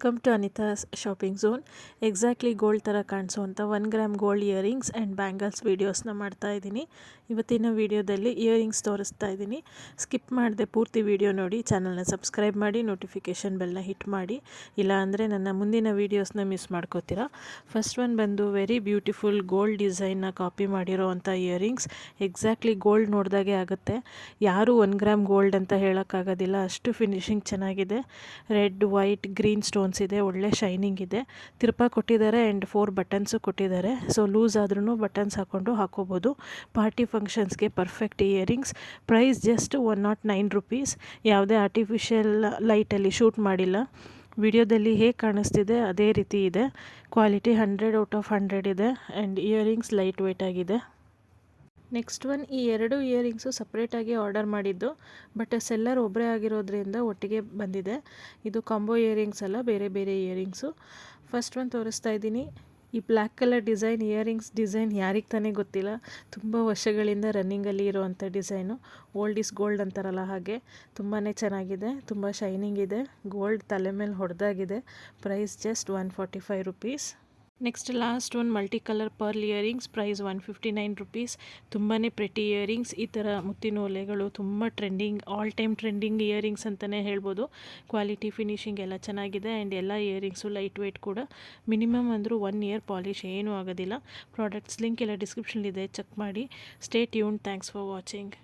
Welcome to Anita's shopping zone. Exactly gold ಥರ ಕಾಣಿಸುವಂಥ 1 gram gold earrings and bangles ವೀಡಿಯೋಸ್ನ ಮಾಡ್ತಾಯಿದ್ದೀನಿ. ಇವತ್ತಿನ ವೀಡಿಯೋದಲ್ಲಿ ಇಯರಿಂಗ್ಸ್ ತೋರಿಸ್ತಾ ಇದ್ದೀನಿ. ಸ್ಕಿಪ್ ಮಾಡದೆ ಪೂರ್ತಿ ವೀಡಿಯೋ ನೋಡಿ, ಚಾನಲ್ನ ಸಬ್ಸ್ಕ್ರೈಬ್ ಮಾಡಿ, ನೋಟಿಫಿಕೇಷನ್ ಬೆಲ್ನ ಹಿಟ್ ಮಾಡಿ, ಇಲ್ಲ ಅಂದರೆ ನನ್ನ ಮುಂದಿನ ವೀಡಿಯೋಸ್ನ ಮಿಸ್ ಮಾಡ್ಕೋತೀರಾ. ಫಸ್ಟ್ ಒನ್ ಬಂದು ವೆರಿ ಬ್ಯೂಟಿಫುಲ್ ಗೋಲ್ಡ್ ಡಿಸೈನ್ನ ಕಾಪಿ ಮಾಡಿರೋವಂಥ ಇಯರಿಂಗ್ಸ್. ಎಕ್ಸಾಕ್ಟ್ಲಿ ಗೋಲ್ಡ್ ನೋಡಿದಾಗೆ ಆಗುತ್ತೆ. ಯಾರೂ 1 ಗ್ರಾಮ್ ಗೋಲ್ಡ್ ಅಂತ ಹೇಳೋಕ್ಕಾಗೋದಿಲ್ಲ, ಅಷ್ಟು ಫಿನಿಶಿಂಗ್ ಚೆನ್ನಾಗಿದೆ. ರೆಡ್, ವೈಟ್, ಗ್ರೀನ್ ಸ್ಟೋನ್ಸ್ ಇದೆ, ಒಳ್ಳೆ ಶೈನಿಂಗ್ ಇದೆ. ತಿರ್ಪಾ ಕೊಟ್ಟಿದ್ದಾರೆ ಆ್ಯಂಡ್ 4 ಬಟನ್ಸು ಕೊಟ್ಟಿದ್ದಾರೆ. ಸೊ ಲೂಸ್ ಆದ್ರೂ ಬಟನ್ಸ್ ಹಾಕೋಬೋದು. ಪಾರ್ಟಿ ಫಂಕ್ಷನ್ಸ್ಗೆ perfect earrings. Price just 109 rupees. ಯಾವುದೇ ಆರ್ಟಿಫಿಷಿಯಲ್ ಲೈಟಲ್ಲಿ ಶೂಟ್ ಮಾಡಿಲ್ಲ. ವಿಡಿಯೋದಲ್ಲಿ ಹೇಗೆ ಕಾಣಿಸ್ತಿದೆ ಅದೇ ರೀತಿ ಇದೆ. ಕ್ವಾಲಿಟಿ 100 ಔಟ್ ಆಫ್ 100 ಇದೆ ಆ್ಯಂಡ್ ಇಯರಿಂಗ್ಸ್ ಲೈಟ್ ವೆಯ್ಟ್ ಆಗಿದೆ. ನೆಕ್ಸ್ಟ್ ಒನ್, ಈ 2 ಇಯರಿಂಗ್ಸು ಸಪ್ರೇಟಾಗಿ ಆರ್ಡರ್ ಮಾಡಿದ್ದು, ಬಟ್ ಸೆಲ್ಲರ್ ಒಬ್ಬರೇ ಆಗಿರೋದ್ರಿಂದ ಒಟ್ಟಿಗೆ ಬಂದಿದೆ. ಇದು ಕಾಂಬೋ ಇಯರಿಂಗ್ಸ್ ಅಲ್ಲ, ಬೇರೆ ಬೇರೆ ಇಯರಿಂಗ್ಸು. ಫಸ್ಟ್ ಒನ್ ತೋರಿಸ್ತಾ ಇದ್ದೀನಿ. ಈ ಬ್ಲ್ಯಾಕ್ ಕಲರ್ ಇಯರಿಂಗ್ಸ್ ಡಿಸೈನ್ ಯಾರಿಗೆ ತಾನೇ ಗೊತ್ತಿಲ್ಲ. ತುಂಬ ವರ್ಷಗಳಿಂದ ರನ್ನಿಂಗಲ್ಲಿ ಇರೋವಂಥ ಡಿಸೈನು. ಓಲ್ಡ್ ಇಸ್ ಗೋಲ್ಡ್ ಅಂತಾರಲ್ಲ ಹಾಗೆ. ತುಂಬಾ ಚೆನ್ನಾಗಿದೆ, ತುಂಬ ಶೈನಿಂಗ್ ಇದೆ. ಗೋಲ್ಡ್ ತಲೆ ಮೇಲೆ ಹೊಡೆದಾಗಿದೆ. Price just 145 rupees. Next last one, multi colour pearl earrings. Price 159 rupees. ತುಂಬಾ ಪ್ರೆಟಿ ಇಯರಿಂಗ್ಸ್. ಈ ಥರ ಮುತ್ತಿನ ಓಲೆಗಳು ತುಂಬ trending, all time trending earrings ಅಂತಲೇ ಹೇಳ್ಬೋದು. ಕ್ವಾಲಿಟಿ, ಫಿನಿಶಿಂಗ್ ಎಲ್ಲ ಚೆನ್ನಾಗಿದೆ ಆ್ಯಂಡ್ ಎಲ್ಲ ಇಯರಿಂಗ್ಸು ಲೈಟ್ ವೆಯ್ಟ್ ಕೂಡ. ಮಿನಿಮಮ್ ಅಂದರೂ 1 ಇಯರ್ ಪಾಲಿಶ್ ಏನೂ ಆಗೋದಿಲ್ಲ. ಪ್ರಾಡಕ್ಟ್ಸ್ ಲಿಂಕ್ ಎಲ್ಲ ಡಿಸ್ಕ್ರಿಪ್ಷನ್ಲಿದೆ, ಚೆಕ್ ಮಾಡಿ. Stay tuned. Thanks for watching.